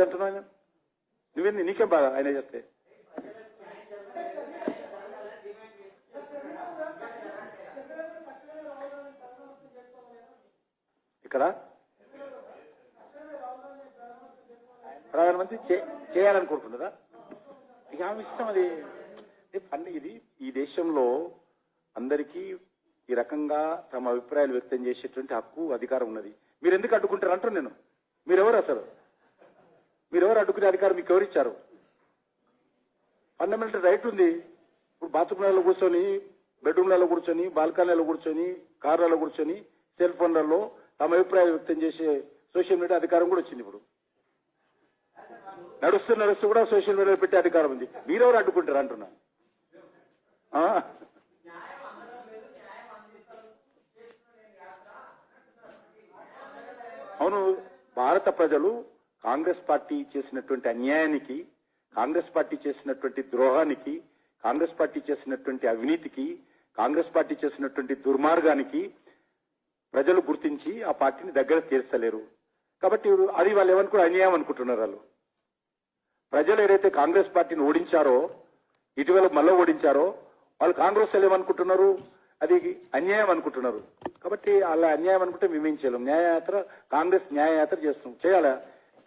అంటున్నావు ఆయన నువ్వేంది నీకేం బాధ ఆయన చేస్తే ఇక్కడ ప్రధానమంత్రి చేయాలనుకుంటున్నారా ఇక ఆమె ఇష్టం అది పని ఇది ఈ దేశంలో అందరికీ ఈ రకంగా తమ అభిప్రాయాలు వ్యక్తం చేసేటువంటి హక్కు అధికారం ఉన్నది. మీరు ఎందుకు అడ్డుకుంటారు అంటారు. నేను మీరెవరు అసలు మీరెవరు అడ్డుకునే అధికారం మీకు ఎవరిచ్చారు? ఫండమెంటల్ రైట్ ఉంది. ఇప్పుడు బాత్రూమ్లలో కూర్చొని, బెడ్రూమ్లలో కూర్చొని, బాల్కనీలలో కూర్చొని, కార్లలో కూర్చొని, సెల్ ఫోన్లలో తమ అభిప్రాయాలు వ్యక్తం చేసే సోషల్ మీడియా అధికారం కూడా వచ్చింది. ఇప్పుడు నడుస్తూ కూడా సోషల్ మీడియాలో పెట్టే అధికారం ఉంది. మీరెవరు అడ్డుకుంటారు అంటున్నా. అవును, భారత ప్రజలు కాంగ్రెస్ పార్టీ చేసినటువంటి అన్యాయానికి, కాంగ్రెస్ పార్టీ చేసినటువంటి ద్రోహానికి, కాంగ్రెస్ పార్టీ చేసినటువంటి అవినీతికి, కాంగ్రెస్ పార్టీ చేసినటువంటి దుర్మార్గానికి ప్రజలు గుర్తించి ఆ పార్టీని దగ్గర తీర్చలేరు. కాబట్టి అది వాళ్ళు ఏమనుకున్నారు, అన్యాయం అనుకుంటున్నారు. వాళ్ళు ప్రజలు ఏదైతే కాంగ్రెస్ పార్టీని ఓడించారో, ఇటీవల మళ్ళీ ఓడించారో, వాళ్ళు కాంగ్రెస్ వాళ్ళు ఏమనుకుంటున్నారు, అది అన్యాయం అనుకుంటున్నారు. కాబట్టి అలా అన్యాయం అనుకుంటే మేమేం చేయలేం. న్యాయయాత్ర, కాంగ్రెస్ న్యాయయాత్ర చేస్తున్నాం. చేయాలా?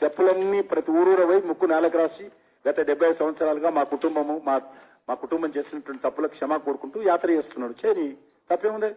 చెప్పులన్నీ ప్రతి ఊరూర పోయి ముక్కు నేలకు రాసి గత 75 సంవత్సరాలుగా మా కుటుంబం చేసినటువంటి తప్పులకు క్షమా కోరుకుంటూ యాత్ర చేస్తున్నాడు. చేయని తప్పేముంది?